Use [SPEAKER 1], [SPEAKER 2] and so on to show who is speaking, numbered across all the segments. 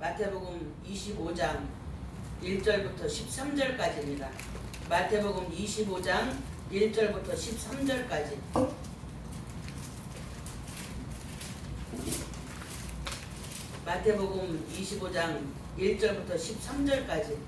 [SPEAKER 1] 마태복음 25장 1절부터 13절까지입니다. 마태복음 25장 1절부터 13절까지. 마태복음 25장 1절부터 13절까지.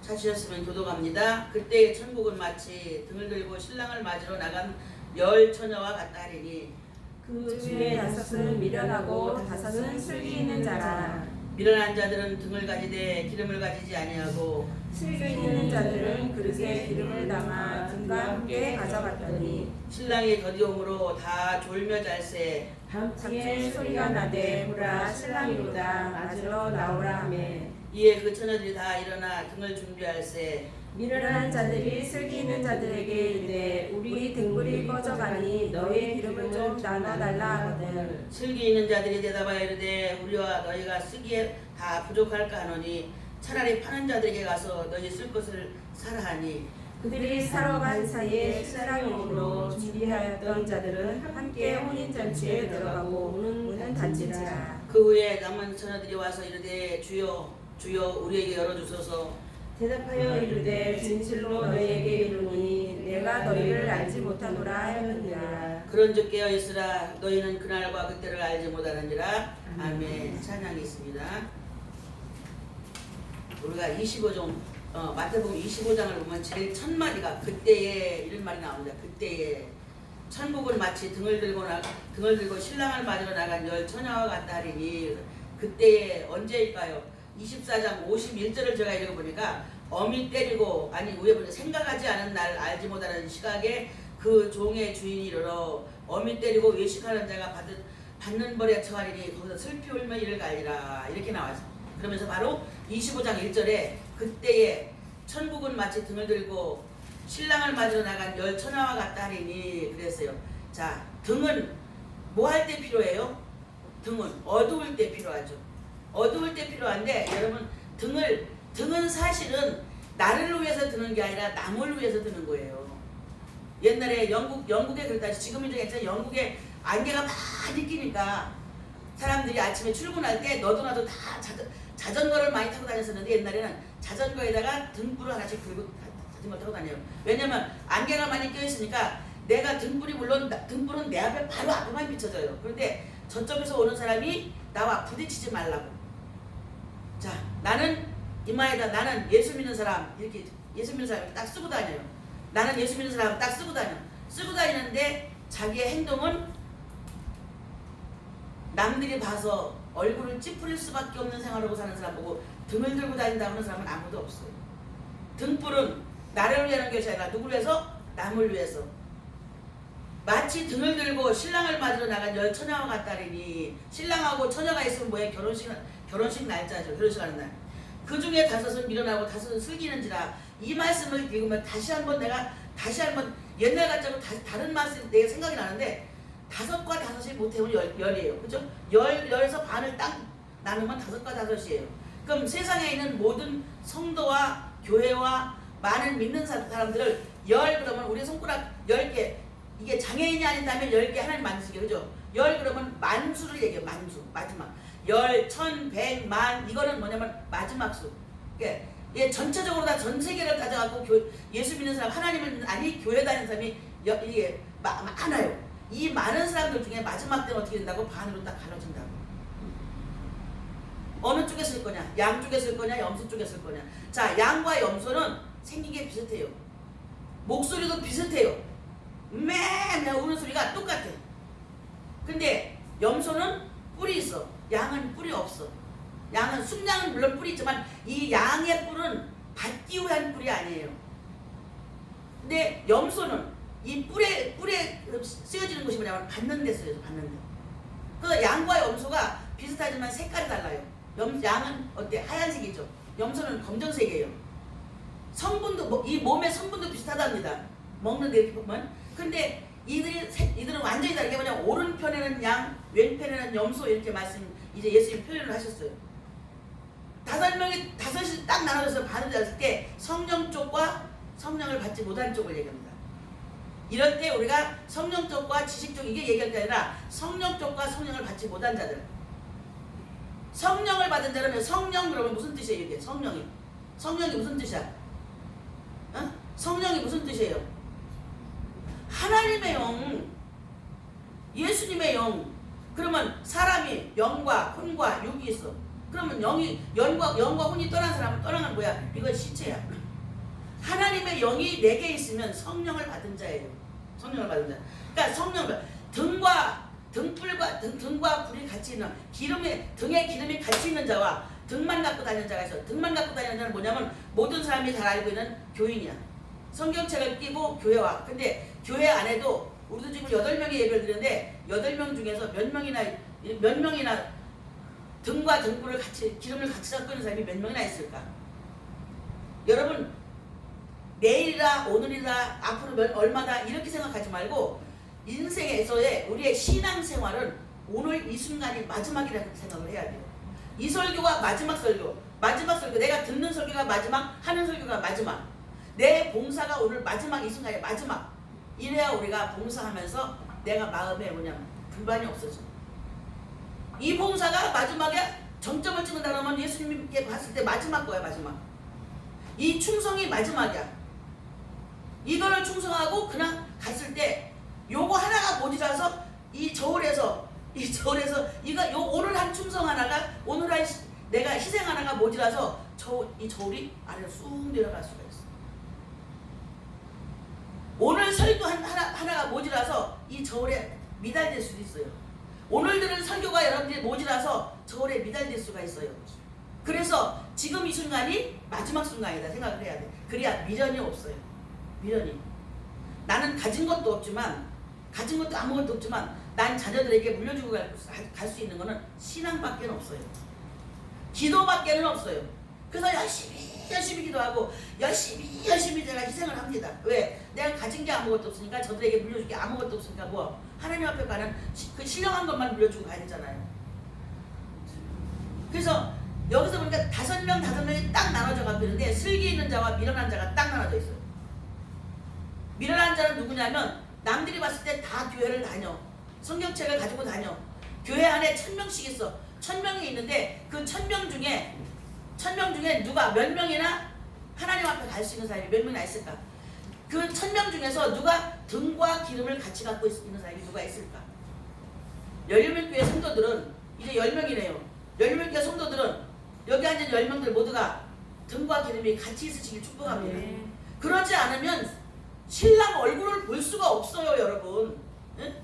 [SPEAKER 1] 찾으셨으면 교독합니다. 그때의 천국은 마치 등을 들고 신랑을 맞으러 나간 열 처녀와 같다 하리니
[SPEAKER 2] 그 중에 다섯은 미련하고 다섯은 슬기 있는 자라.
[SPEAKER 1] 미련한 자들은 등을 가지되 기름을 가지지 아니하고
[SPEAKER 2] 슬기 있는 자들은 그릇에 기름을 담아 등과 함께 가져갔더니
[SPEAKER 1] 신랑이 더디옴으로 다 졸며 잘세
[SPEAKER 2] 밤중에 소리가 나되 보라 신랑이로다 맞으러 나오라 하매
[SPEAKER 1] 이에 그 처녀들이 다 일어나 등을 준비할세
[SPEAKER 2] 미련한 자들이 슬기 있는 자들에게 이르되 우리 등불이 꺼져가니 너의 기름을 좀 나눠달라 하거늘
[SPEAKER 1] 슬기 있는 자들이 대답하여 이르되 우리와 너희가 쓰기에 다 부족할까 하노니 차라리 파는 자들에게 가서 너희 쓸 것을 사라 하니
[SPEAKER 2] 그들이 사러 간 사이에 신랑이 오므로 준비하였던 자들은 함께 혼인잔치에 들어가고 문은 닫힌지라.
[SPEAKER 1] 그 후에 남은 처녀들이 와서 이르되 주여 주여 우리에게 열어주소서
[SPEAKER 2] 대답하여 이르되 진실로 너희에게 이르노니 내가 너희를 알지 못하노라 하였느니라.
[SPEAKER 1] 그런즉 깨어 있으라 너희는 그날과 그때를 알지 못하느니라. 아멘. 찬양이 있습니다. 우리가 25장 마태복음 25장을 보면 제일 첫 마디가 그때에 이런 말이 나옵니다. 그때에 천국은 마치 등을 들고 신랑을 맞으러 나간 열 처녀와 같다 하리니 그때에 언제일까요? 24장 51절을 제가 읽어보니까 어미 때리고 아니 위에 보니까 생각하지 않은 날 알지 못하는 시각에 그 종의 주인이 이르러 어미 때리고 외식하는 자가 받는 벌에 처하리니 거기서 슬피 울며 이를 갈리라 이렇게 나와서 그러면서 바로 25장 1절에 그때에 천국은 마치 등을 들고 신랑을 맞으러 나간 열 처녀와 같다 하리니 그랬어요. 자, 등은 뭐 할 때 필요해요? 등은 어두울 때 필요하죠. 어두울 때 필요한데 여러분 등은 사실은 나를 위해서 드는 게 아니라 남을 위해서 드는 거예요. 옛날에 영국에 그랬다. 지금은 이제 괜찮아요. 영국에 안개가 많이 끼니까 사람들이 아침에 출근할 때 너도 나도 다 자전거를 많이 타고 다녔었는데 옛날에는 자전거에다가 등불을 하나씩 들고 자전거 타고 다녀요. 왜냐면 안개가 많이 껴있으니까 내가 등불은 내 앞에 바로 앞에만 비춰져요. 그런데 저쪽에서 오는 사람이 나와 부딪히지 말라고. 자, 나는 이마에다 나는 예수 믿는 사람 이렇게 예수 믿는 사람 딱 쓰고 다녀요. 나는 예수 믿는 사람 딱 쓰고 다니는데 자기의 행동은 남들이 봐서 얼굴을 찌푸릴 수밖에 없는 생활하고 사는 사람 보고 등을 들고 다닌다고 하는 사람은 아무도 없어요. 등불은 나를 위한 것이 아니라 누구를 위해서? 남을 위해서. 마치 등을 들고 신랑을 맞으러 나간 열 처녀와 같다리니 신랑하고 처녀가 있으면 뭐예요? 결혼식 날짜죠. 결혼식 하는 날. 그 중에 다섯은 미련하고 다섯은 슬기는지라. 이 말씀을 읽으면 다시 한번 옛날 같자고 다른 말씀 내가 생각이 나는데 다섯과 다섯이 못해면 열이에요. 그죠? 열에서 반을 딱 나누면 다섯과 다섯이에요. 그럼 세상에 있는 모든 성도와 교회와 많은 믿는 사람들을 그러면 우리 손가락 10개 이게 장애인이 아닌다면 10개 하나님 만드시게 그죠? 그러면 만수를 얘기해요. 만수 마지막 10, 1000, 100, 만 이거는 뭐냐면 마지막 수. 그러니까 얘 전체적으로 다 전 세계를 가져가고 예수 믿는 사람 하나님을 아니 교회 다니는 사람이 이게 많아요. 이 많은 사람들 중에 마지막 때는 어떻게 된다고? 반으로 딱 갈라진다고. 어느 쪽에 쓸 거냐? 양 쪽에 쓸 거냐? 염소 쪽에 쓸 거냐? 자, 양과 염소는 생긴 게 비슷해요. 목소리도 비슷해요. 매 우는 소리가 똑같아. 근데 염소는 뿔이 있어. 양은 뿔이 없어. 순양은 물론 뿔이 있지만 이 양의 뿔은 받기 위한 뿔이 아니에요. 근데 염소는 이 뿔에 쓰여지는 것이 뭐냐면 받는 데 쓰여져. 받는 데. 그 양과 염소가 비슷하지만 색깔이 달라요. 양은 어때? 하얀색이죠. 염소는 검정색이에요. 성분도 이 몸의 성분도 비슷하답니다. 먹는 데 이렇게 보면. 근데 이들은 완전히 다르게 뭐냐면 오른편에는 양, 왼편에는 염소 이렇게 이제 예수님 표현을 하셨어요. 다섯이 딱 나눠져서 반을 잤을 때 성령 쪽과 성령을 받지 못하는 쪽을 얘기합니다. 이럴 때 우리가 성령 쪽과 지식 쪽 이게 얘기할 게 아니라 성령 쪽과 성령을 받지 못한 자들. 성령을 받은 자라면 성령 그러면 무슨 뜻이에요 이게? 성령이 무슨 뜻이야? 어? 성령이 무슨 뜻이에요? 하나님의 영, 예수님의 영. 그러면 사람이 영과 혼과 육이 있어. 그러면 영과 혼이 떠난 사람은 떠나는 거야. 이건 시체야. 하나님의 영이 내게 있으면 성령을 받은 자예요. 성령을 받은 자. 그러니까 성령을 등과 불이 같이 있는 등에 기름이 같이 있는 자와 등만 갖고 다니는 자가 있어. 등만 갖고 다니는 자는 뭐냐면 모든 사람이 잘 알고 있는 교인이야. 성경책을 끼고 교회 와. 근데 교회 안에도 우리도 지금 8명이 예배를 드렸는데 8명 중에서 몇 명이나 등과 등불을 같이 기름을 같이 갖고 있는 사람이 몇 명이나 있을까? 여러분 내일이다 오늘이다 앞으로 얼마다 이렇게 생각하지 말고 인생에서의 우리의 신앙생활은 오늘 이 순간이 마지막이라고 생각을 해야 돼요. 이 설교가 마지막 설교 내가 듣는 설교가 마지막 하는 설교가 마지막 내 봉사가 오늘 마지막 이 순간이 마지막 이래야 우리가 봉사하면서 내가 마음에 뭐냐면 불만이 없어져. 이 봉사가 마지막에 정점을 찍는다 그러면 예수님께 봤을 때 마지막 거야. 마지막 이 충성이 마지막이야. 이거를 충성하고 그냥 갔을 때 요거 하나가 모자라서 이 저울에서 이거 오늘 한 충성 하나가 오늘 한 내가 희생 하나가 모자라서 이 저울이 아래로 쑥 내려갈 수가 있어. 오늘 설교 하나가 모자라서 이 저울에 미달될 수도 있어요. 오늘 들은 설교가 여러분들이 모자라서 저울에 미달될 수가 있어요. 그래서 지금 이 순간이 마지막 순간이다 생각을 해야 돼. 그래야 미련이 없어요. 미련이. 나는 가진 것도 아무것도 없지만 난 자녀들에게 물려주고 갈 수 있는 거는 신앙밖에 없어요. 기도밖에는 없어요. 그래서 열심히 기도하고 열심히 제가 희생을 합니다. 왜? 내가 가진 게 아무것도 없으니까 저들에게 물려줄 게 아무것도 없으니까 뭐 하나님 앞에 가는 그 신령한 것만 물려주고 가야 되잖아요. 그래서 여기서 보니까 5명이 딱 나눠져 갖고 있는데 슬기 있는 자와 미련한 자가 딱 나눠져 있어요. 미련한 자는 누구냐면 남들이 봤을 때 다 교회를 다녀. 성경책을 가지고 다녀. 교회 안에 1000명씩 있어. 1000명이 있는데 그 1000명 중에 누가 몇 명이나 하나님 앞에 갈 수 있는 사람이 몇 명이나 있을까? 그 1000명 중에서 누가 등과 기름을 같이 갖고 있는 사람이 누가 있을까? 열매교회 성도들은 이제 10명이네요. 열매교회 성도들은 여기 앉은 10명들 모두가 등과 기름이 같이 있으시길 축복합니다.
[SPEAKER 2] 네.
[SPEAKER 1] 그러지 않으면 신랑 얼굴을 볼 수가 없어요, 여러분. 응?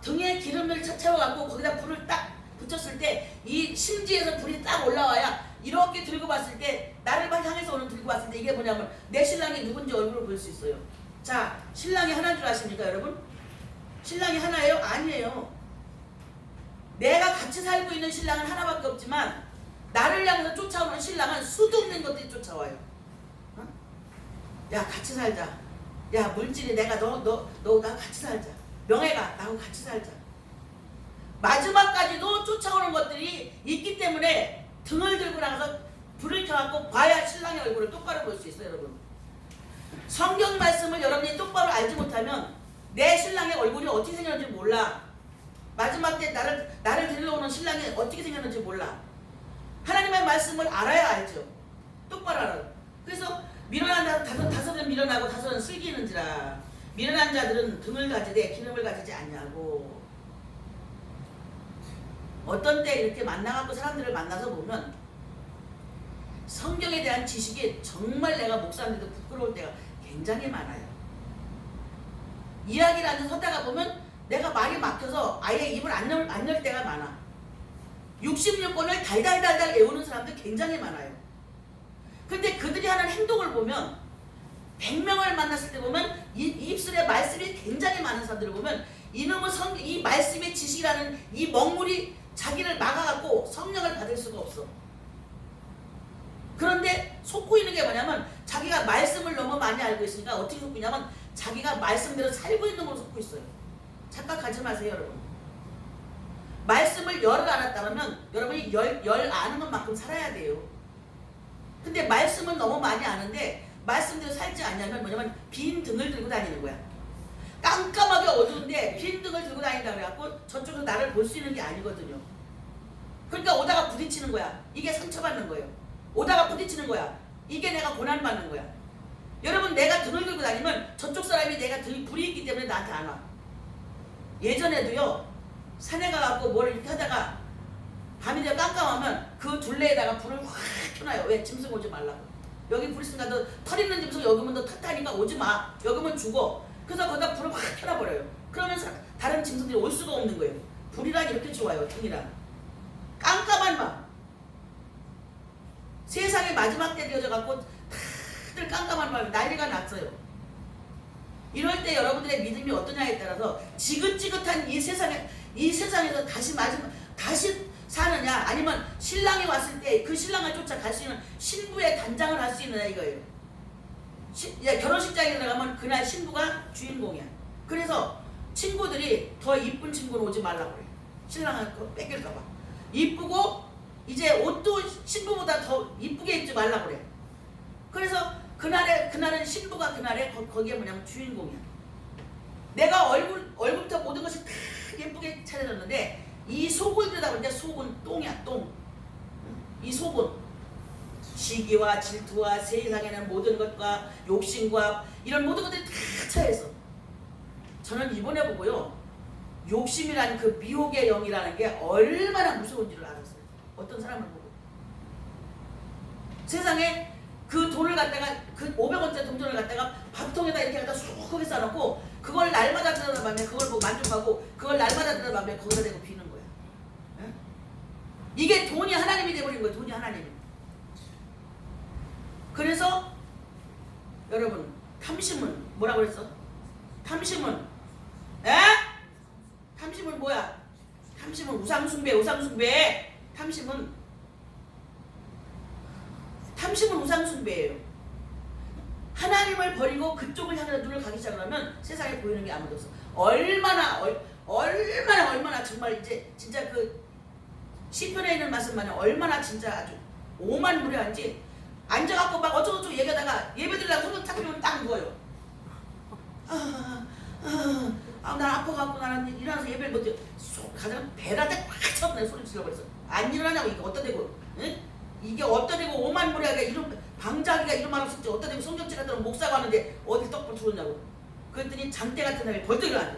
[SPEAKER 1] 등에 기름을 채워갖고 거기다 불을 딱 붙였을 때 이 심지에서 불이 딱 올라와야 이렇게 들고 봤을 때 나를 향해서 오는 들고 봤을 때 이게 뭐냐면 내 신랑이 누군지 얼굴을 볼 수 있어요. 자, 신랑이 하나인 줄 아십니까, 여러분? 신랑이 하나예요? 아니에요. 내가 같이 살고 있는 신랑은 하나밖에 없지만 나를 향해서 쫓아오는 신랑은 수도 없는 것들이 쫓아와요. 어? 야, 같이 살자. 야, 물질이 내가 나 같이 살자. 명예가 나하고 같이 살자. 마지막까지도 쫓아오는 것들이 있기 때문에 등을 들고 나가서 불을 켜갖고 봐야 신랑의 얼굴을 똑바로 볼 수 있어요, 여러분. 성경 말씀을 여러분이 똑바로 알지 못하면 내 신랑의 얼굴이 어떻게 생겼는지 몰라. 마지막 때 나를 데리러 오는 신랑이 어떻게 생겼는지 몰라. 하나님의 말씀을 알아야 알죠. 똑바로 알아. 그래서 미련한 자 다섯은 미련하고 다섯은 슬기 있는지라. 미련한 자들은 등을 가지되 기름을 가지지 않냐고. 어떤 때 이렇게 만나갖고 사람들을 만나서 보면 성경에 대한 지식이 정말 내가 목사인데도 부끄러울 때가 굉장히 많아요. 이야기를 앉아서 하다가 보면 내가 말이 막혀서 아예 입을 안 열 때가 많아. 66권을 달달달달 외우는 사람들 굉장히 많아요. 근데 그들이 하는 행동을 보면 100명을 만났을 때 보면 이 입술에 말씀이 굉장히 많은 사람들을 보면 이놈의 이 말씀의 지식이라는 이 먹물이 자기를 막아갖고 성령을 받을 수가 없어. 그런데 속고 있는 게 뭐냐면 자기가 말씀을 너무 많이 알고 있으니까 어떻게 속고 있냐면 자기가 말씀대로 살고 있는 걸로 속고 있어요. 착각하지 마세요, 여러분. 말씀을 열을 알았다면 여러분이 열 아는 것만큼 살아야 돼요. 근데 말씀은 너무 많이 아는데 말씀대로 살지 않냐면 뭐냐면 빈 등을 들고 다니는 거야. 깜깜하게 어두운데 비행등을 들고 다닌다 그래갖고 저쪽에서 나를 볼 수 있는 게 아니거든요. 그러니까 오다가 부딪히는 거야. 이게 상처받는 거예요. 오다가 부딪히는 거야. 이게 내가 고난받는 거야. 여러분, 내가 등을 들고 다니면 저쪽 사람이 내가 등이 불이 있기 때문에 나한테 안 와. 예전에도요, 산에 가갖고 뭘 이렇게 하다가 밤이 되어 깜깜하면 그 둘레에다가 불을 확 켜놔요. 왜? 짐승 오지 말라고. 여기 불 있으니까 너 털 있는 짐승 여기 오면 너 탓하니까 오지 마. 여기 오면 죽어. 그래서 거기다 불을 확 켜놔버려요. 그러면 다른 짐승들이 올 수가 없는 거예요. 불이란 이렇게 좋아요. 등이란. 깜깜한 밤. 세상의 마지막 때 되어져갖고 다들 깜깜한 밤에 난리가 났어요. 이럴 때 여러분들의 믿음이 어떠냐에 따라서 지긋지긋한 이 세상에서 다시 사느냐, 아니면 신랑이 왔을 때 그 신랑을 쫓아 갈 수 있는 신부의 단장을 할 수 있느냐 이거예요. 결혼식장에 들어가면 그날 신부가 주인공이야. 그래서 친구들이 더 이쁜 친구는 오지 말라고 그래. 신랑을 뺏길까봐. 이쁘고 이제 옷도 신부보다 더 이쁘게 입지 말라고 그래. 그래서 그날은 신부가 그날에 거기에 뭐냐면 주인공이야. 내가 얼굴부터 모든 것이 다 예쁘게 차려졌는데 이 속을 들여다보는데 속은 똥이야, 똥. 이 속은 시기와 질투와 세상에는 모든 것과 욕심과 이런 모든 것들이 다 차있어. 저는 이번에 보고요, 욕심이라는 그 미혹의 영이라는 게 얼마나 무서운지를 알았어요. 어떤 사람을 보고. 세상에 그 돈을 갖다가 그 500원짜리 동전을 갖다가 밥통에다 이렇게 갖다 쑥하게 싸놓고 그걸 날마다 들여다보면 그걸 보고 만족하고 그걸 날마다 들여다보면 거기다 대고 비는 거야. 에? 이게 돈이 하나님이 돼버린 거예요. 돈이 하나님. 그래서 여러분, 탐심은 뭐라고 그랬어? 탐심은 탐심은 뭐야? 탐심은 우상숭배. 탐심은 우상숭배예요. 하나님을 버리고 그쪽을 향해 눈을 가기 시작하면 세상에 보이는 게 아무도 없어. 얼마나 정말 이제 진짜 그 시편에 있는 말씀만은 얼마나 진짜 아주 오만무례한지. 앉아갖고 막 어쩌고저쩌고 얘기하다가 예배드리려고 손을 탁 펴면 딱 누워요. 난 아파갖고 나는 일어나서 예배를 못해. 가장 배란데 꽉 쳤네. 소리 질러버렸어. 안 일어나냐고. 이게 어디다 대고, 응? 이게 어디다 대고 오만무례하게 이런 방자기가 이런 말 없었지. 어디다 대고 성경책 같은 거 목사가 하는데 어디 떡불 들어오냐고. 그랬더니 장대 같은 날에 벌떡 일어나요.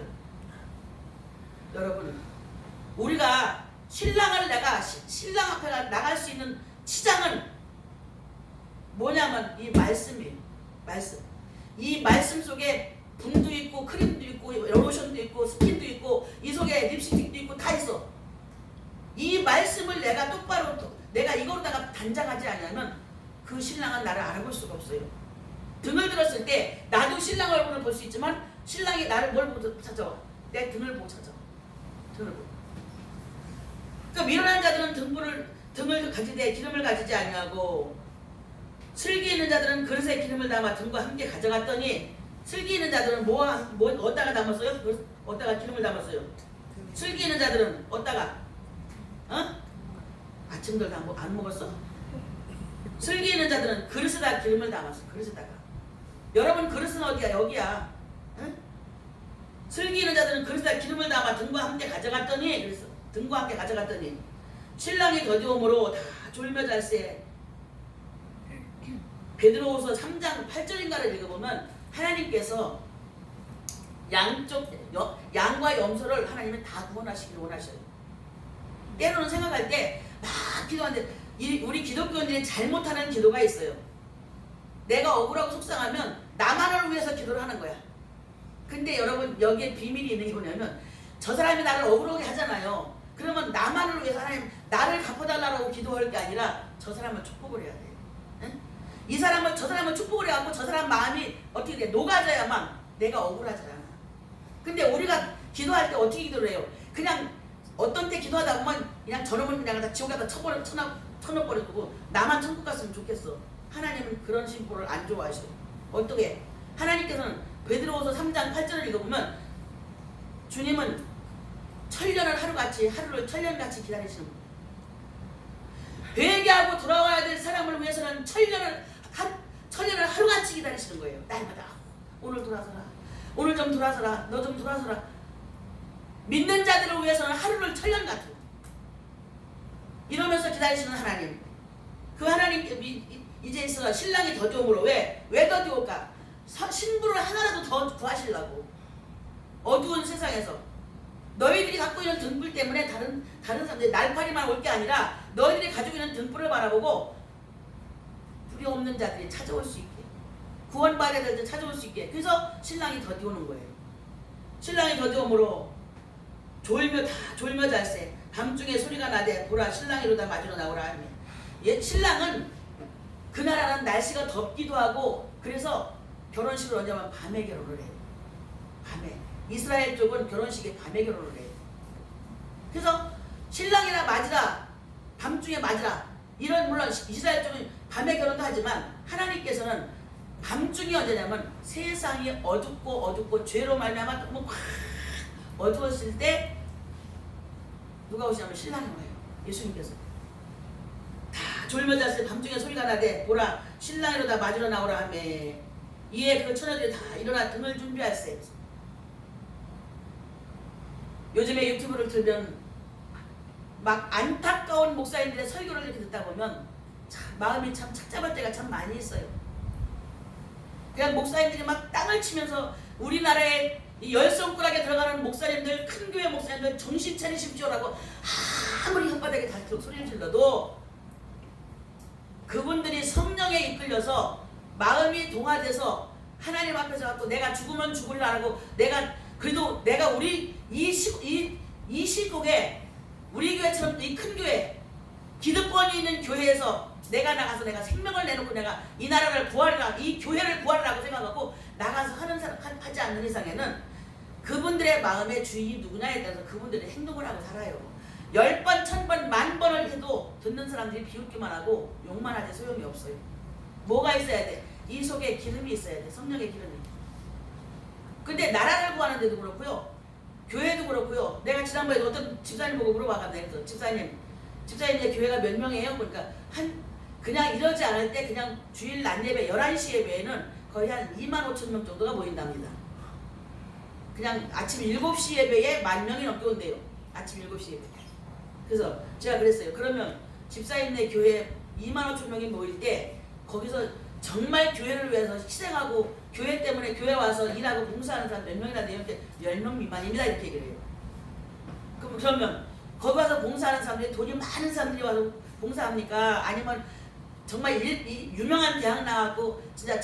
[SPEAKER 1] 여러분, 우리가 신랑 앞에 나갈 수 있는 치장은 뭐냐면 이 말씀이에요. 말씀. 이 말씀 속에 분도 있고 크림도 있고 로션도 있고 스킨도 있고 이 속에 립스틱도 있고 다 있어. 이 말씀을 내가 똑바로 내가 이거로다가 단장하지 않으면 그 신랑은 나를 알아볼 수가 없어요. 등을 들었을 때 나도 신랑 얼굴을 볼 수 있지만 신랑이 나를 뭘 보고 찾아? 내 등을 보고 찾아. 등을 보고. 그러니까 미련한 자들은 등을 가지되 기름을 가지지 아니하고, 슬기 있는 자들은 그릇에 기름을 담아 등과 함께 가져갔더니, 슬기 있는 자들은 어디다가 담았어요? 어디다가 기름을 담았어요? 슬기 있는 자들은 어디다가? 아침들 안 먹었어? 슬기 있는 자들은 그릇에다 기름을 담았어. 그릇에다가. 여러분, 그릇은 어디야? 여기야. 응? 슬기 있는 자들은 그릇에다 기름을 담아 등과 함께 가져갔더니, 그래서 등과 함께 가져갔더니 신랑이 거두음으로 다 졸며 잘세. 베드로후서 3장 8절인가를 읽어보면 하나님께서 양과 염소를 하나님은 다 구원하시기를 원하셔요. 때로는 생각할 때 막 기도하는데 우리 기독교인들이 잘못하는 기도가 있어요. 내가 억울하고 속상하면 나만을 위해서 기도를 하는 거야. 근데 여러분, 여기에 비밀이 있는 게 뭐냐면 저 사람이 나를 억울하게 하잖아요. 그러면 나만을 위해서 하나님 나를 갚아달라고 기도할 게 아니라 저 사람을 축복을 해야 돼요. 응? 저 사람을 축복을 해갖고 저 사람 마음이 어떻게 돼? 녹아져야만 내가 억울하지 않아. 근데 우리가 기도할 때 어떻게 기도를 해요? 그냥 어떤 때 기도하다 보면 그냥 저놈을 그냥 다 지옥에다 쳐넣어버리고 나만 천국 갔으면 좋겠어. 하나님은 그런 심보를 안 좋아하셔요. 어떻게? 하나님께서는 베드로후서 3장 8절을 읽어보면 주님은 하루를 천년같이 기다리시는 거예요. 회개하고 돌아와야 될 사람을 위해서는 천년을 하루같이 기다리시는 거예요. 날마다 오늘 돌아서라. 오늘 좀 돌아서라. 너 좀 돌아서라. 믿는 자들을 위해서는 하루를 천년 같은 이러면서 기다리시는 하나님. 그 하나님께 이제 있어 신랑이 더 좋음으로 왜 더 좋을까? 신부를 하나라도 더 구하시려고. 어두운 세상에서 너희들이 갖고 있는 등불 때문에 다른 사람들이 날파리만 올 게 아니라 너희들이 가지고 있는 등불을 바라보고 불이 없는 자들이 찾아올 수 있게, 구원받아야 될 때 찾아올 수 있게. 그래서 신랑이 더 뛰어오는 거예요. 신랑이 더 뛰어오므로 졸며 잘세 밤중에 소리가 나되 보라 신랑이 이로다 맞으러 나오라 하며. 신랑은 그 나라는 날씨가 덥기도 하고 그래서 결혼식을 언제 하면 밤에 결혼을 해요. 밤에. 이스라엘 쪽은 결혼식에 밤에 결혼을 해요. 그래서 신랑이나 맞으라, 밤중에 맞으라. 물론 이스라엘 쪽은 밤에 결혼도 하지만 하나님께서는 밤중이 언제냐면 세상이 어둡고 죄로 말미암아 너무 확 어두웠을 때 누가 오시냐면 신랑이 와요. 예수님께서. 다 졸며 잤을 때 밤중에 소리가 나되 보라 신랑이로다 맞으러 나오라 하며 이에 그 처녀들이 다 일어나 등을 준비할세. 요즘에 유튜브를 틀면 막 안타까운 목사님들의 설교를 이렇게 듣다 보면 참 마음이 참 착잡할 때가 참 많이 있어요. 그냥 목사님들이 막 땅을 치면서 우리나라에 이 열손가락에 들어가는 목사님들, 큰 교회 목사님들 정신 차리십시오라고 아무리 혓바닥에 닳도록 소리를 질러도 그분들이 성령에 이끌려서 마음이 동화돼서 하나님 앞에서 갖고 내가 죽으면 죽으려고 그래도 내가 우리 이 시국에 우리 교회처럼 이 큰 교회 기득권이 있는 교회에서 내가 나가서 내가 생명을 내놓고 내가 이 나라를 구하리라, 이 교회를 구하리라고 생각하고 나가서 하지 않는 이상에는 그분들의 마음의 주인이 누구냐에 따라서 그분들의 행동을 하고 살아요. 10번, 1000번, 10,000번을 해도 듣는 사람들이 비웃기만 하고 욕만 하지 소용이 없어요. 뭐가 있어야 돼? 이 속에 기름이 있어야 돼. 성령의 기름이. 근데 나라를 구하는 데도 그렇고요. 교회도 그렇고요. 내가 지난번에 어떤 집사님 보고 물어봐갔네. 그래서 집사님 이제 교회가 몇 명이에요? 그러니까 그냥 이러지 않을 때 그냥 주일 낮 예배 11시 예배에는 거의 한 25,000명 정도가 모인답니다. 그냥 아침 7시 예배에 10,000명이 넘게 온대요. 아침 7시 예배. 그래서 제가 그랬어요. 그러면 집사님네 교회에 25,000명이 모일 때 거기서 정말 교회를 위해서 희생하고 교회 때문에 교회 와서 일하고 봉사하는 사람 몇 명이나 되면 10명 미만입니다. 이렇게 얘기를 해요. 그러면 거기 와서 봉사하는 사람들이 돈이 많은 사람들이 와서 봉사합니까? 아니면 정말 유명한 대학 나왔고 진짜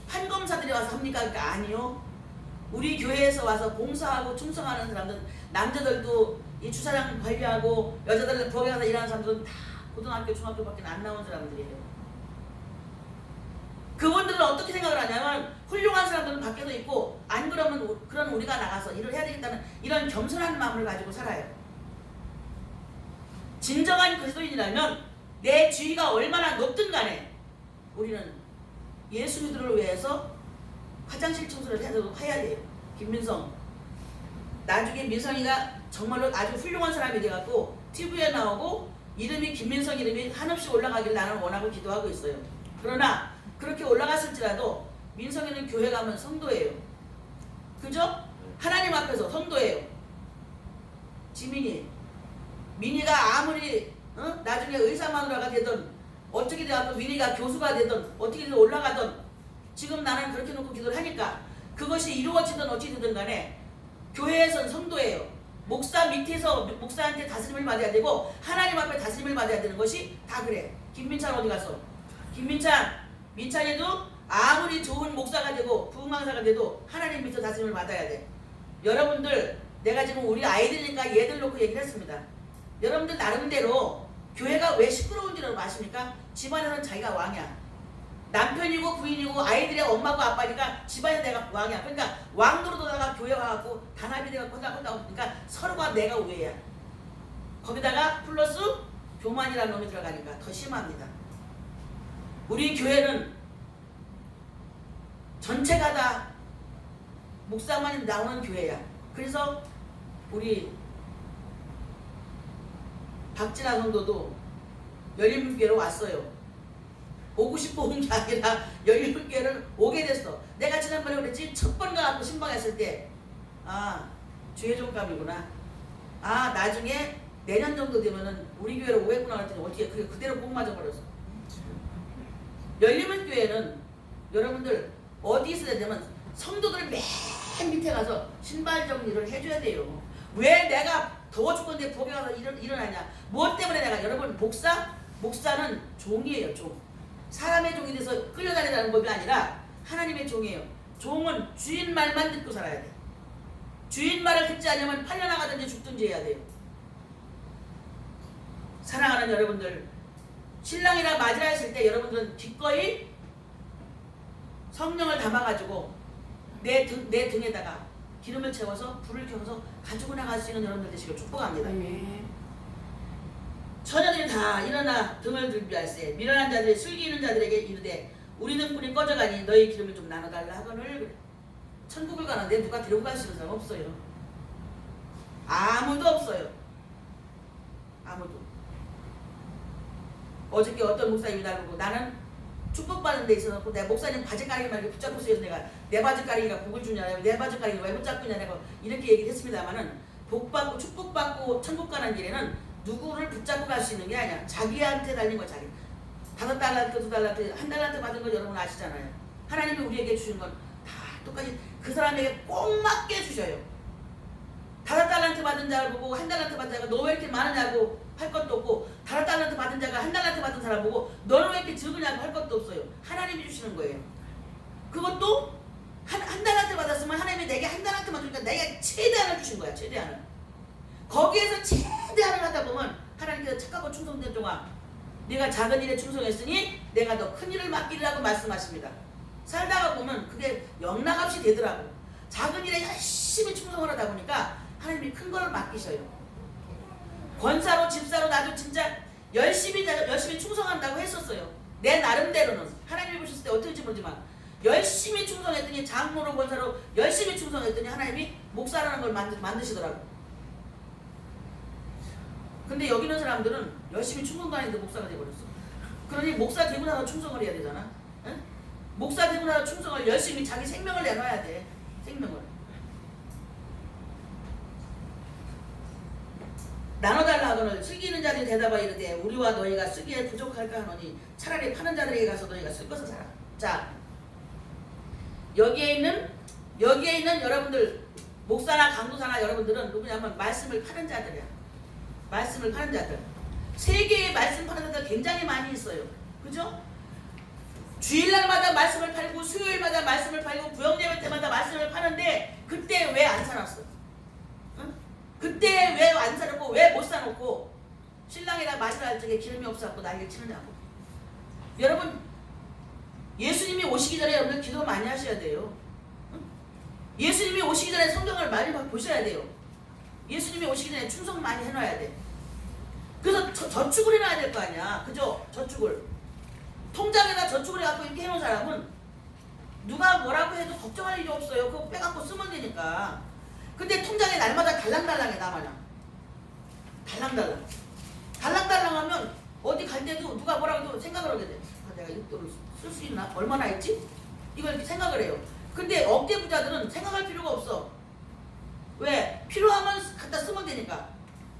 [SPEAKER 1] 판검사들이 와서 합니까? 그러니까 아니요. 우리 교회에서 와서 봉사하고 충성하는 사람들, 남자들도 이 주차장 관리하고 여자들 부엌에 가서 일하는 사람들은 다 고등학교, 중학교밖에 안 나온 사람들이에요. 그분들은 어떻게 생각을 하냐면 훌륭한 사람들은 밖에도 있고 안 그러면 그런 우리가 나가서 일을 해야 되겠다는 이런 겸손한 마음을 가지고 살아요. 진정한 그리스도인이라면 내 지위가 얼마나 높든 간에 우리는 예수님들을 위해서 화장실 청소를 해야 돼요. 김민성 나중에 민성이가 정말로 아주 훌륭한 사람이 돼갖고 TV에 나오고 이름이 김민성 이름이 한없이 올라가길 나는 원하고 기도하고 있어요. 그러나 그렇게 올라갔을지라도 민성이는 교회 가면 성도예요. 그죠? 하나님 앞에서 성도예요. 민희가 아무리 나중에 의사 마누라가 되든 어떻게 되든 민희가 교수가 되든 어떻게든 올라가든 지금 나는 그렇게 놓고 기도를 하니까 그것이 이루어지든 어찌되든 간에 교회에선 성도예요. 목사 밑에서 목사한테 다스림을 받아야 되고 하나님 앞에 다스림을 받아야 되는 것이 다 그래. 김민찬 어디 갔어? 민찬이도 아무리 좋은 목사가 되고 부흥강사가 돼도 하나님 밑에 다스림을 받아야 돼. 여러분들 내가 지금 우리 아이들이니까 얘들 놓고 얘기를 했습니다. 여러분들 나름대로 교회가 왜 시끄러운 줄 아십니까? 집안에서는 자기가 왕이야. 남편이고 부인이고 아이들의 엄마고 아빠니까 집안에 내가 왕이야. 그러니까 왕노릇하다가 교회 와갖고 단합이 돼갖고 그러니까 서로가 내가 우애야. 거기다가 플러스 교만이라는 놈이 들어가니까 더 심합니다. 우리 교회는 전체가 다 목사만이 나오는 교회야. 그래서 우리 박진아 성도도 열린교회로 왔어요. 오고 싶어 온 게 아니라 17개를 오게 됐어. 내가 지난번에 그랬지. 첫 번 가갖고 신방했을 때 주의 종감이구나. 나중에 내년 정도 되면은 우리 교회로 오겠구나 그랬더니 어떻게 그게 그대로 꼭 맞아버렸어. 열리면 교회는 여러분들 어디 있어야 되면 성도들 맨 밑에 가서 신발 정리를 해줘야 돼요. 왜 내가 더워 죽건데 복에 가서 일어나냐? 무엇 때문에 내가 여러분 목사는 종이에요. 종. 사람의 종이 돼서 끌려다니라는 법이 아니라 하나님의 종이에요. 종은 주인 말만 듣고 살아야 돼. 주인 말을 듣지 않으면 팔려나가든지 죽든지 해야 돼요. 사랑하는 여러분들, 신랑이랑 맞이라 했을 때 여러분들은 기꺼이 성령을 담아가지고 내 등에다가 기름을 채워서 불을 켜서 가지고 나갈 수 있는 여러분들 되시길 축복합니다. 처녀들이 다 일어나 등을 들비할세 미련한 자들이 슬기 있는 자들에게 이르되 우리 등불이 꺼져가니 너희 기름을 좀 나눠달라 하거늘. 천국을 가는데 누가 데리고 갈 수 있는 사람 없어요. 아무도 없어요. 아무도. 어저께 어떤 목사님이 나보고 나는 축복받는 데 있어서 내 목사님 바지가랑이만 이렇게 붙잡고 있어서 내가 내 바지가랑이가 복을 주냐 내 바지가랑이가 왜 붙잡고 있냐 내가 이렇게 얘기를 했습니다마는 복받고 축복받고 천국 가는 길에는 누구를 붙잡고 갈 수 있는 게 아니야. 자기한테 달린 거야. 자기. 5달란트, 2달란트, 1달란트 받은 거 여러분 아시잖아요. 하나님이 우리에게 주신 건 다 똑같이 그 사람에게 꼭 맞게 주셔요. 5달란트 받은 자를 보고 1달란트 받은 자가 너 왜 이렇게 많으냐고 할 것도 없고 5달란트 받은 자가 1달란트 받은 사람 보고 너는 왜 이렇게 적으냐고 할 것도 없어요. 하나님이 주시는 거예요. 그것도 한 달란트 받았으면 하나님이 내게 1달란트만 주니까 내가 최대한을 주신 거야. 최대한을. 거기에서 최대한을 하다 보면 하나님께서 착하고 충성된 종아 네가 작은 일에 충성했으니 내가 더 큰 일을 맡기리라고 말씀하십니다. 살다가 보면 그게 영락없이 되더라고. 작은 일에 열심히 충성을 하다 보니까 하나님이 큰 걸 맡기셔요. 권사로 집사로 나도 진짜 열심히 충성한다고 했었어요. 내 나름대로는 하나님이 보셨을 때 어떨지 모르지만 열심히 충성했더니 장로로 권사로 열심히 충성했더니 하나님이 목사라는 걸 만드시더라고. 근데 여기 있는 사람들은 열심히 충성도 안 했는데 목사가 돼버렸어. 그러니 목사 되고 나서 충성을 해야 되잖아. 응? 목사 되고 나서 충성을 열심히 자기 생명을 내놔야 돼. 생명을. 나눠달라 하거늘 슬기는 자들이 대답하여 이르되 우리와 너희가 쓰기에 부족할까 하노니 차라리 파는 자들에게 가서 너희가 쓸 것을 사라. 자, 여기에 있는 여러분들 목사나 강도사나 여러분들은 누구냐면 말씀을 파는 자들이야. 말씀을 파는 자들. 세계에 말씀 파는 자들 굉장히 많이 있어요. 그죠? 주일날마다 말씀을 팔고 수요일마다 말씀을 팔고 구역예배 때마다 말씀을 파는데 그때 왜 안 사놨어? 응? 그때 왜 안 사놓고 왜 못 사놓고 신랑이랑 맞이라 할 적에 기름이 없어갖고 난리를 치느냐고. 여러분 예수님이 오시기 전에 여러분들 기도 많이 하셔야 돼요. 응? 예수님이 오시기 전에 성경을 많이 보셔야 돼요. 예수님이 오시기 전에 충성 많이 해놔야 돼. 그래서 저축을 해놔야 될 거 아니야. 그죠? 저축을. 통장에다 저축을 해갖고 이렇게 해놓은 사람은 누가 뭐라고 해도 걱정할 일이 없어요. 그거 빼갖고 쓰면 되니까. 근데 통장에 날마다 달랑달랑해 나마냥. 달랑달랑. 달랑달랑하면 어디 갈 때도 누가 뭐라고 해도 생각을 하게 돼. 내가 이 돈을 쓸 수 있나? 얼마나 했지? 이걸 이렇게 생각을 해요. 근데 억대 부자들은 생각할 필요가 없어. 왜? 필요하면 갖다 쓰면 되니까.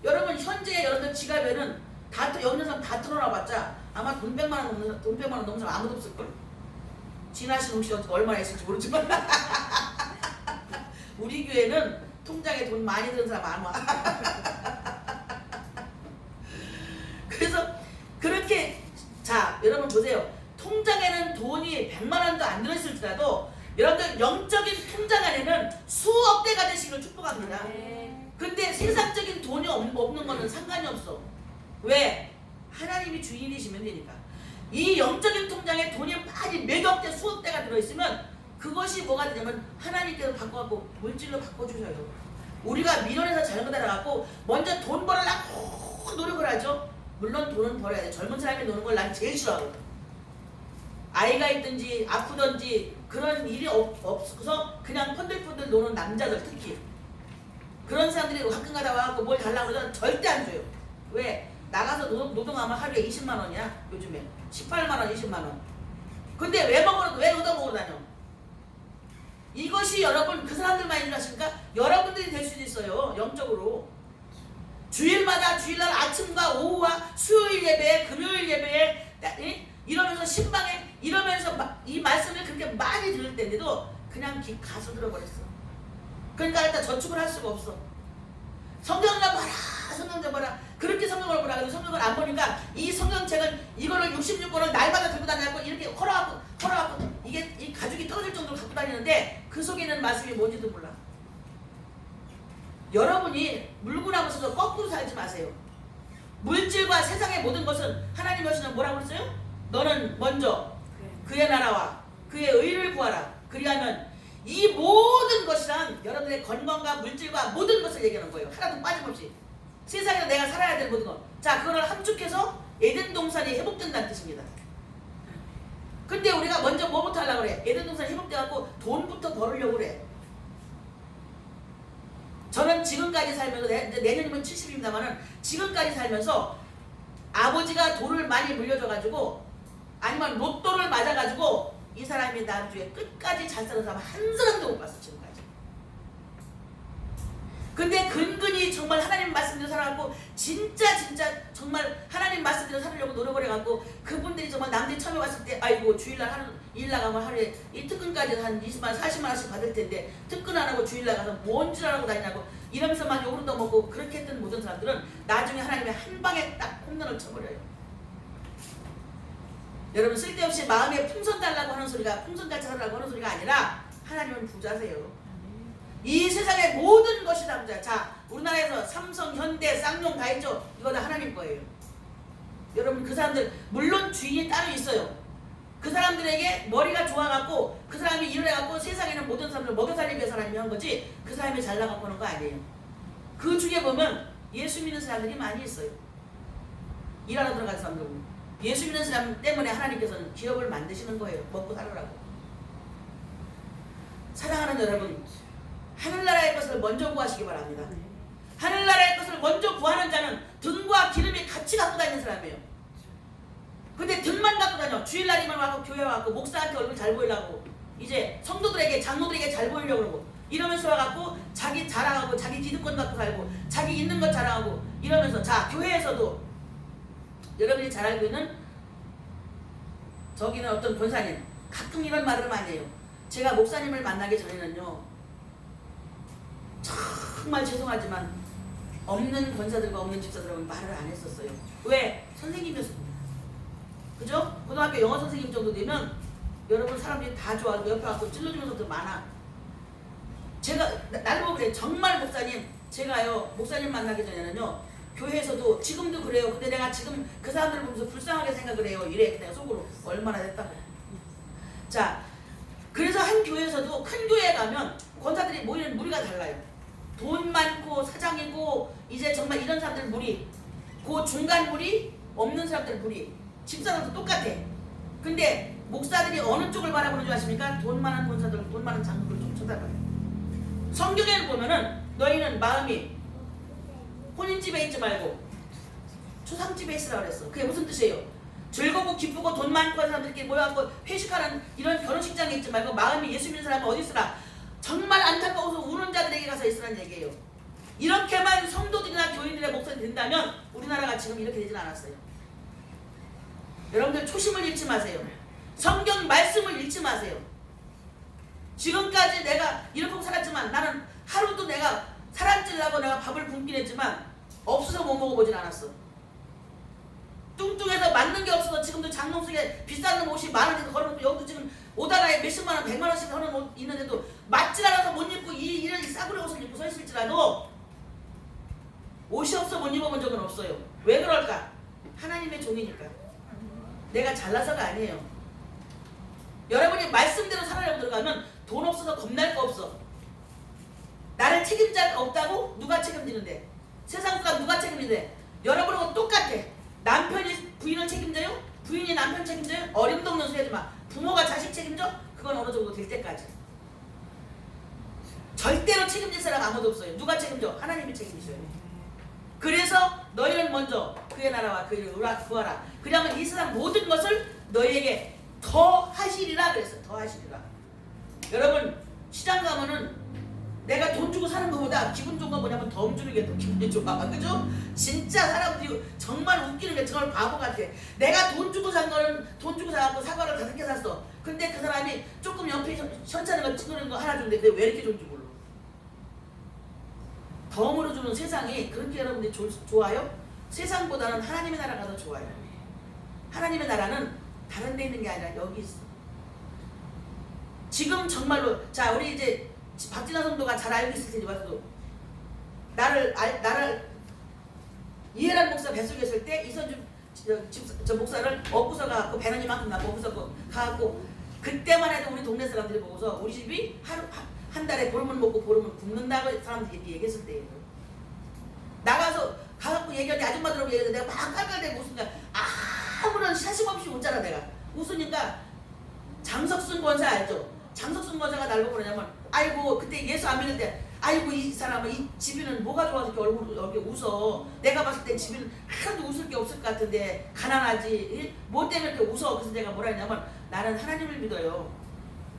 [SPEAKER 1] 여러분 현재 여러분들 지갑에는 다 여기 있는 사람 다 털어놔봤자 아마 돈 100만 원 넘는 사람 아무도 없을걸. 진하신 혹시 얼마나 있을지 모르지만 우리 교회는 통장에 돈 많이 드는 사람 안 와. 그래서 그렇게 자 여러분 보세요. 통장에는 돈이 100만 원도 안 들어있을지라도 여러분들 영적인 통장 안에는 수억 대가 되시기를 축복합니다. 근데 세상적인 돈이 없는 거는 상관이 없어. 왜? 하나님이 주인이시면 되니까. 이 영적인 통장에 돈이 많이 몇억 대 수억 대가 들어있으면 그것이 뭐가 되냐면 하나님께서 바꿔갖고 물질로 바꿔주셔요. 우리가 민원에서 잘못 알아갖고 먼저 돈 벌으려고 노력을 하죠. 물론 돈은 벌어야 돼. 젊은 사람이 노는 걸 난 제일 싫어하거든. 아이가 있든지 아프든지 그런 일이 없어서 그냥 펀들펀들 노는 남자들 특히 그런 사람들이 가끔 가다 와갖고 뭘 달라고 그러면 절대 안 줘요. 왜? 나가서 노동하면 하루에 20만 원이야 요즘에 18만 원 20만 원 근데 왜 먹으러 왜 얻어먹으러 다녀? 이것이 여러분 그 사람들만 줄 아십니까? 여러분들이 될 수도 있어요. 영적으로. 주일마다 주일날 아침과 오후와 수요일 예배에 금요일 예배에 이러면서 신방에 이러면서 이 말씀을 그렇게 많이 들을 때인데도 그냥 가서 들어버렸어. 그러니까 일단 저축을 할 수가 없어. 성경을 봐라, 성경 좀 봐라. 그렇게 성경을 보라. 그래서 성경을 안 보니까 이 성경책을 이거를 66권을 날마다 들고 다니고 이렇게 헐어갖고 이게 이 가죽이 떨어질 정도로 갖고 다니는데 그 속에 있는 말씀이 뭔지도 몰라. 여러분이 물구나무 서서 거꾸로 살지 마세요. 물질과 세상의 모든 것은 하나님 하시는 뭐라고 그랬어요? 너는 먼저 그의 나라와 그의 의를 구하라. 그리하면 이 모든 것이란 여러분의 건강과 물질과 모든 것을 얘기하는 거예요. 하나도 빠짐없이. 세상에서 내가 살아야 될 모든 것. 자, 그거를 함축해서 에덴 동산이 회복된다는 뜻입니다. 근데 우리가 먼저 뭐부터 하려고 그래? 에덴 동산이 회복돼갖고 돈부터 벌으려고 그래. 저는 지금까지 살면서 내년이면 70입니다만은 지금까지 살면서 아버지가 돈을 많이 물려줘가지고 아니면 로또를 맞아가지고 이 사람이 나중에 끝까지 잘 사는 사람 한 사람도 못 봤어 지금까지. 근데 근근히 정말 하나님 말씀대로 살아갖고 진짜 정말 하나님 말씀대로 살으려고 노력을 해갖고 그분들이 정말 남들이 처음에 왔을 때 아이고 주일날 하는 일 나가면 하루에 이 특근까지 한 20만 40만 원씩 받을 텐데 특근 안 하고 주일날 가서 뭔 줄 알고 다니냐고 이러면서만 욕을 얻어먹고 그렇게 했던 모든 사람들은 나중에 하나님의 한 방에 딱 홈런을 쳐버려요. 여러분 쓸데없이 마음에 풍선 달라고 하는 소리가 풍선같이 하라고 하는 소리가 아니라 하나님은 부자세요. 이 세상의 모든 것이 다 부자. 자, 우리나라에서 삼성, 현대, 쌍용 다 있죠. 이거 다 하나님 거예요. 여러분 그 사람들 물론 주인이 따로 있어요. 그 사람들에게 머리가 좋아갖고 그 사람이 일을 해갖고 세상에는 모든 사람들 먹여 살리기 위해서 하나님이 한 거지 그 사람이 잘나갖고 하는 거 아니에요. 그 중에 보면 예수 믿는 사람들이 많이 있어요. 일하러 들어간 사람들 보면 예수 믿는 사람 때문에 하나님께서는 기업을 만드시는 거예요. 먹고 살으라고. 사랑하는 여러분, 하늘나라의 것을 먼저 구하시기 바랍니다. 하늘나라의 것을 먼저 구하는 자는 등과 기름이 같이 갖고 다니는 사람이에요. 근데 등만 갖고 다녀. 주일날이면 와서 교회 와서 목사한테 얼굴 잘 보이려고 이제 성도들에게 장로들에게 잘 보이려고 그러고 이러면서 와갖고 자기 자랑하고 자기 기득권 갖고 살고 자기 있는 것 자랑하고 이러면서 자 교회에서도 여러분이 잘 알고 있는 저기는 어떤 권사님 가끔 이런 말을 많이 해요. 제가 목사님을 만나기 전에는요 정말 죄송하지만 없는 권사들과 없는 집사들하고 말을 안 했었어요. 왜? 선생님이었습니다. 그죠? 고등학교 영어 선생님 정도 되면 여러분 사람들이 다 좋아하고 옆에 와서 찔러주는 사람도 많아. 제가 날 보고 그래. 정말 목사님 제가요 목사님 만나기 전에는요 교회에서도 지금도 그래요. 근데 내가 지금 그 사람들을 보면서 불쌍하게 생각을 해요. 이래 내가 속으로 얼마나 됐다고. 자 그래서 한 교회에서도 큰 교회에 가면 권사들이 모이는 무리가 달라요. 돈 많고 사장이고 이제 정말 이런 사람들 무리, 그 중간 무리, 없는 사람들 무리, 집사람도 똑같아. 근데 목사들이 어느 쪽을 바라보는 줄 아십니까? 돈 많은 권사들, 돈 많은 장로들 좀 쳐다봐요. 성경에 보면은 너희는 마음이 혼인집에 있지 말고 초상집에 있으라 그랬어. 그게 무슨 뜻이에요? 즐겁고 기쁘고 돈 많고 하는 사람들끼리 모여갖고 회식하는 이런 결혼식장에 있지 말고 마음이 예수 믿는 사람은 어디 있으라? 정말 안타까워서 우는 자들에게 가서 있으라는 얘기예요. 이렇게만 성도들이나 교인들의 목소리 된다면 우리나라가 지금 이렇게 되진 않았어요. 여러분들 초심을 잃지 마세요. 성경 말씀을 잃지 마세요. 지금까지 내가 이렇게 살았지만 나는 하루도 내가 살안찔라고 내가 밥을 굶긴 했지만 없어서 못 먹어보진 않았어. 뚱뚱해서 맞는 게 없어서 지금도 장롱속에 비싼 놈 옷이 만원에서 걸어놓고 여기도 지금 옷 하나에 몇십만 원, 100만 원씩 하는 옷 있는데도 맞질 않아서 못 입고 이런 싸구려 옷을 입고 서 있을지라도 옷이 없어 못 입어본 적은 없어요. 왜 그럴까? 하나님의 종이니까. 내가 잘나서가 아니에요. 여러분이 말씀대로 살아려고 들어가면 돈 없어서 겁날 거 없어. 나를 책임질 거 없다고? 누가 책임지는데? 세상 사람 누가 책임지는데? 여러분하고 똑같아. 남편이 부인을 책임져요? 부인이 남편 책임져요? 어림도 없는 소리 하지 마. 부모가 자식 책임져? 그건 어느 정도 될 때까지. 절대로 책임질 사람 아무도 없어요. 누가 책임져? 하나님이 책임지셔요. 그래서 너희는 먼저 그의 나라와 그의 의를 구하라. 그러면 이 세상 모든 것을 너희에게 더 하시리라 그랬어. 더 하시리라. 여러분 시장 가면은 내가 돈 주고 사는 것보다 기분 좋은 거 뭐냐면 덤 주는 게 더 기분이 좋아. 그죠? 진짜 사람들이 정말 웃기는 게 정말 바보 같아. 내가 돈 주고 산 거는 돈 주고 사갖고 사과를 5개 샀어. 근데 그 사람이 조금 옆에 현찮은 거 찌그러는 거 하나 주는데 왜 이렇게 좋은지 몰라. 덤으로 주는 세상이 그렇게 여러분들이 좋아요? 세상보다는 하나님의 나라가 더 좋아요. 하나님의 나라는 다른 데 있는 게 아니라 여기 있어. 지금 정말로 자 우리 이제 박진아 성도가 잘 알고 있을 테니 와서도 나를 이해란 목사 뱃속에 있을 때 이선주 저 목사를 업고서 가갖고 배는 이만큼 나고 업고서 가갖고 그때만 해도 우리 동네 사람들이 보고서 우리 집이 한 달에 보름은 먹고 보름은 굶는다고 사람들이 얘기했을 때예요. 나가서 가갖고 얘기하는데 아줌마들하고 얘기하는데 내가 막 깔깔대고 웃으니까 아무런 사심 없이 웃잖아. 내가 웃으니까 장석순 권사 알죠? 장석순 권사가 날 보고 그러냐면 아이고 그때 예수 안 믿는데 아이고 이 사람은 이 집이는 뭐가 좋아서 이렇게 얼굴 이렇게 웃어. 내가 봤을 때 집이는 하나도 웃을 게 없을 것 같은데 가난하지 뭐 때문에 이렇게 웃어. 그래서 내가 뭐라 했냐면 나는 하나님을 믿어요.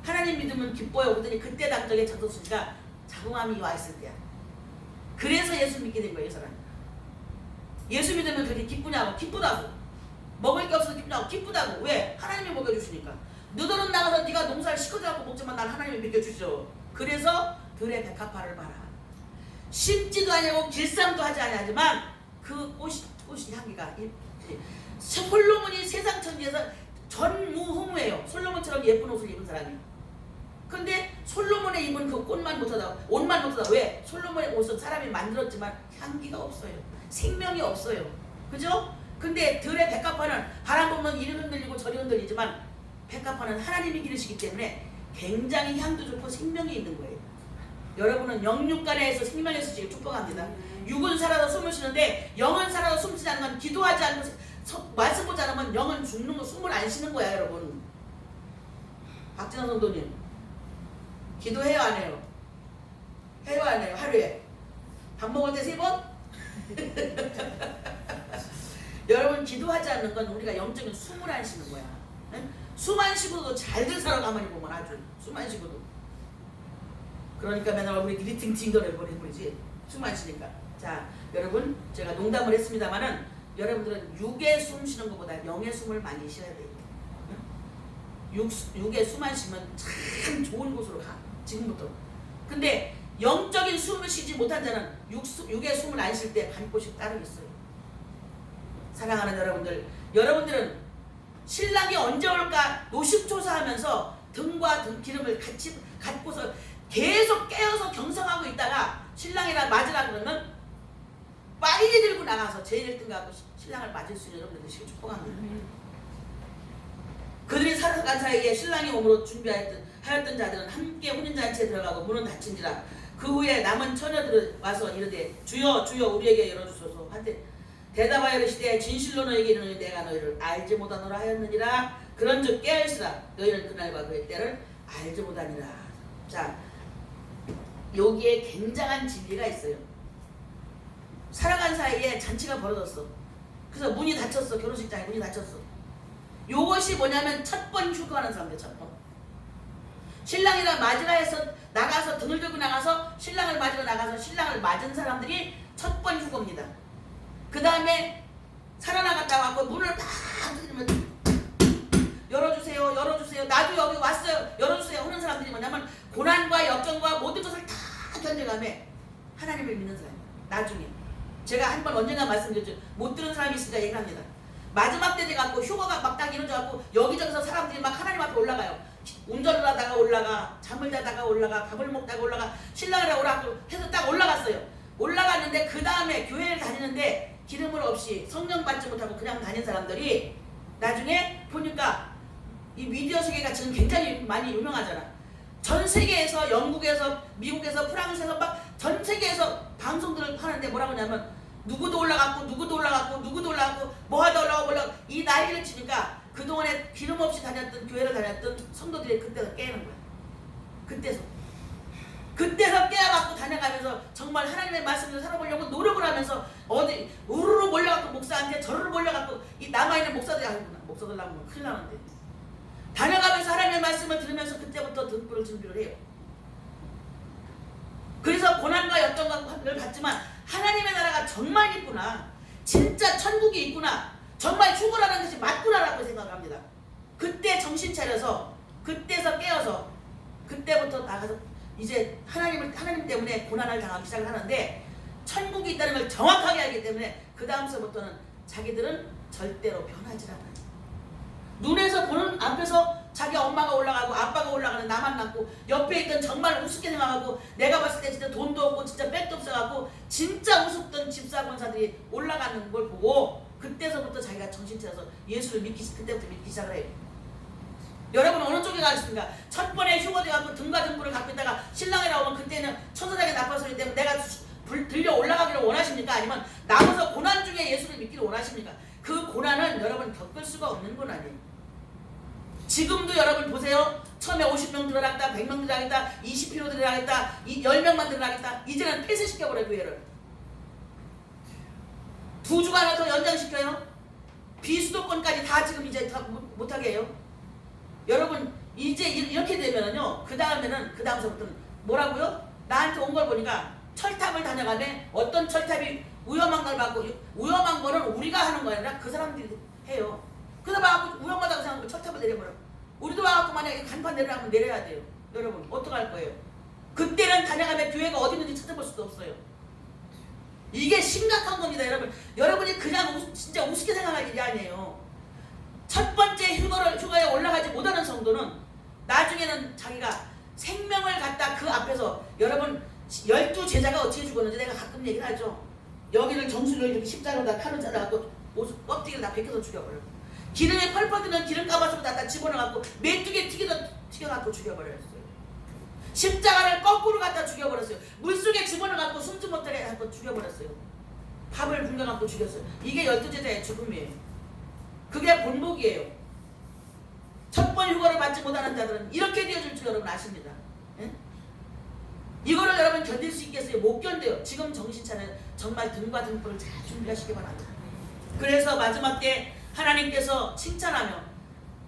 [SPEAKER 1] 하나님 믿으면 기뻐요. 그랬더니 그때 당장에 장석순 씨가 자궁암이 와 있을 때야. 그래서 예수 믿게 된 거예요. 이 사람. 예수 믿으면 그렇게 기쁘냐고. 기쁘다고. 먹을 게 없어서 기쁘냐고. 기쁘다고. 왜? 하나님이 먹여주시니까. 너들은 나가서 네가 농사를 시커져갖고 먹지만 난 하나님이 먹여주시죠. 그래서 들의 백합화를 봐라. 심지도 아니고 길쌈도 하지 아니하지만 그 꽃이 향기가 솔로몬이 세상 천지에서 전무후무해요. 솔로몬처럼 예쁜 옷을 입은 사람이. 근데 솔로몬의 입은 그 옷만 못하다. 왜? 솔로몬의 옷은 사람이 만들었지만 향기가 없어요. 생명이 없어요. 그죠? 근데 들의 백합화는 바람 불면 이리 흔들리고 저리 흔들리지만 백합화는 하나님이 기르시기 때문에 굉장히 향도 좋고 생명이 있는 거예요. 여러분은 영육간에서 생명의 수직을 축복합니다. 육은 살아도 숨을 쉬는데 영은 살아도 숨 쉬지 않는 건 기도하지 않고 말씀 보지 않으면 영은 죽는 거 숨을 안 쉬는 거야. 여러분 박진아 성도님 기도해요 안 해요? 해요 안 해요? 하루에 밥 먹을 때 3번? 여러분 기도하지 않는 건 우리가 영적인 숨을 안 쉬는 거야. 응? 숨 안 쉬고도 잘들 살아. 가만히 보면 아주 숨 안 쉬고도. 그러니까 맨날 우리 리팅팅 거려버리지. 숨 안 쉬니까. 자 여러분 제가 농담을 했습니다만은 여러분들은 육의 숨 쉬는 것보다 영의 숨을 많이 쉬어야 돼요. 응? 육의 숨 안 쉬면 참 좋은 곳으로 가. 지금부터. 근데 영적인 숨을 쉬지 못한 자는 육의 숨을 안 쉴 때 간 곳이 따로 있어요. 사랑하는 여러분들은 신랑이 언제 올까 노심초사하면서 등과 등 기름을 같이 갖고서 계속 깨어서 경성하고 있다가 신랑이랑 맞으라 그러면 빨리 들고 나가서 제일 1등 갖고 신랑을 맞을 수 있는 여러분들 되시길 축복합니다. 그들이 살아간 사이에 신랑이 오므로 준비하였던 자들은 함께 혼인잔치에 들어가고 문은 닫힌지라. 그 후에 남은 처녀들은 와서 이르되 주여 주여 우리에게 열어주소서 하되 대답하여 이르시되 진실로 너에게 이르노니 내가 너희를 알지 못하노라 하였느니라. 그런즉 깨어있으라. 너희는 그날과 그의 때를 알지 못하니라. 자 여기에 굉장한 진리가 있어요. 살아간 사이에 잔치가 벌어졌어. 그래서 문이 닫혔어. 결혼식장에 문이 닫혔어. 요것이 뭐냐면 첫 번 휴거하는 사람들. 첫 번 신랑이랑 맞으라 해서 나가서 등을 들고 나가서 신랑을 맞으러 나가서 신랑을 맞은 사람들이 첫 번 휴거입니다. 그 다음에 살아나갔다 와서 문을 팍 두드리면 열어주세요 열어주세요 나도 여기 왔어요 열어주세요 하는 사람들이 뭐냐면 고난과 역경과 모든 것을 다 견뎌가며 하나님을 믿는 사람. 나중에 제가 한 번 언젠가 말씀드렸죠. 못 들은 사람이 있으니까 얘기합니다. 마지막 때 돼갖고 휴거가 막 딱 이루어져갖고 여기저기서 사람들이 막 하나님 앞에 올라가요. 운전을 하다가 올라가, 잠을 자다가 올라가, 밥을 먹다가 올라가, 신랑을 오라고 해서 딱 올라갔어요. 올라갔는데 그 다음에 교회를 다니는데 기름을 없이 성령 받지 못하고 그냥 다닌 사람들이 나중에 보니까 이 미디어 세계가 지금 굉장히 많이 유명하잖아. 전 세계에서 영국에서 미국에서 프랑스에서 막 전 세계에서 방송들을 하는데 뭐라고 하냐면 누구도 올라갔고 누구도 올라갔고 누구도 올라갔고 뭐하다 올라가고 이 난리를 치니까 그동안에 기름 없이 다녔던 교회를 다녔던 성도들이 그때서 깨는 거야. 그때서 깨어갖고 다녀가면서 정말 하나님의 말씀을 살아보려고 노력을 하면서 어디 우르르 몰려갖고 목사한테 저르르 몰려갖고 이 남아있는 목사들이 아니구나. 목사들 나오면 큰일 나는데 하나님의 말씀을 들으면서 그때부터 등불을 준비를 해요. 그래서 고난과 역경을 받지만 하나님의 나라가 정말 있구나, 진짜 천국이 있구나, 정말 죽으라는 것이 맞구나라고 생각합니다. 그때 정신 차려서, 그때서 깨어서, 그때부터 나가서 이제 하나님 때문에 고난을 당하기 시작을 하는데, 천국이 있다는 걸 정확하게 알기 때문에 그 다음서부터는 자기들은 절대로 변하지 않아요. 눈에서 보는 앞에서 자기 엄마가 올라가고 아빠가 올라가는 나만 남고, 옆에 있던 정말 우습게 생각하고, 내가 봤을 때 진짜 돈도 없고 진짜 백도 없어갖고 진짜 우습던 집사 권사들이 올라가는 걸 보고, 그때서부터 자기가 정신 차려서 예수를 그때부터 믿기 시작을 해요. 여러분 어느 쪽에 가겠습니까? 첫 번에 휴거돼갖고 등과 등불을 갖고 있다가 신랑이 나오면 그때는 천사장의 나쁜 소리 때문에 내가 들려 올라가기를 원하십니까? 아니면 남아서 고난 중에 예수를 믿기를 원하십니까? 그 고난은 여러분 겪을 수가 없는 고난이에요. 지금도 여러분 보세요. 처음에 50명 들어가겠다, 100명 들어가겠다, 20km 들어가겠다, 10명만 들어가겠다. 이제는 폐쇄시켜버려요, 교회를. 2주간을 더 연장시켜요. 비수도권까지 다 지금 이제 다 못하게 해요. 여러분 이제 이렇게 되면은요, 그 다음서부터는 뭐라고요? 나한테 온 걸 보니까 철탑을 다녀가면 어떤 철탑이 위험한 걸 받고, 위험한 거는 우리가 하는 거 아니라 그 사람들이 해요. 그래서 와갖고 위험하다고 생각하면 철탑을 내려버려. 우리도 와갖고 만약에 간판 내려가면 내려야 돼요. 여러분 어떡할 거예요? 그때는 다녀가면 교회가 어디 있는지 찾아볼 수도 없어요. 이게 심각한 겁니다, 여러분. 여러분이 그냥 진짜 우습게 생각할 일이 아니에요. 첫 번째 휴가에 올라가지 못하는 성도는 나중에는 자기가 생명을 갖다 그 앞에서, 여러분 12제자가 어떻게 죽었는지 내가 가끔 얘기를 하죠. 여기를 정수를 이렇게 십자가로 다 칼을 잘라갖고 껍데기를 다 벗겨서 죽여버려요. 기름에 펄펄 뜨는 기름가마솥을 다 집어넣어갖고 메뚜기 튀겨갖고 죽여버렸어요. 십자가를 거꾸로 갖다 죽여버렸어요. 물속에 집어넣어갖고 숨지 못하게 갖고 죽여버렸어요. 밥을 굶겨갖고 죽였어요. 이게 12제자의 죽음이에요. 그게 본복이에요. 첫 번 휴거를 받지 못하는 자들은 이렇게 되어줄 줄 여러분 아십니다. 예? 이거를 여러분 견딜 수 있겠어요? 못 견뎌요. 지금 정신 차려 정말 등과 등불을 잘 준비하시기 바랍니다. 그래서 마지막 때 하나님께서 칭찬하며,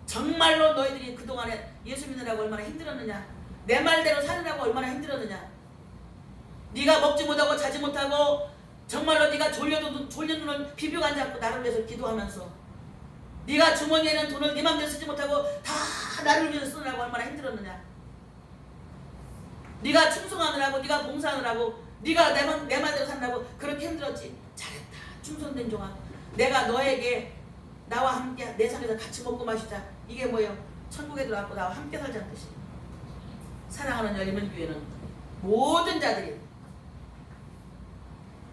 [SPEAKER 1] 정말로 너희들이 그동안에 예수 믿느라고 얼마나 힘들었느냐, 내 말대로 사느라고 얼마나 힘들었느냐, 네가 먹지 못하고 자지 못하고 정말로 네가 졸린 눈을 비비고 앉아서 나를 위해서 기도하면서, 네가 주머니에는 돈을 네 맘대로 쓰지 못하고 다 나를 위해서 쓰느라고 얼마나 힘들었느냐, 네가 충성하느라고, 네가 봉사하느라고, 네가 내 말대로 산다고 그렇게 힘들었지. 잘했다 충성된 종아, 내가 너에게 나와 함께 내 삶에서 같이 먹고 마시자. 이게 뭐예요? 천국에 들어가고 나와 함께 살자는 뜻이에요. 사랑하는 열리면 교회는 모든 자들이,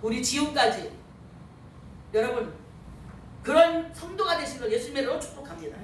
[SPEAKER 1] 우리 지옥까지 여러분 그런 성도가 되시길 예수님으로 축복합니다.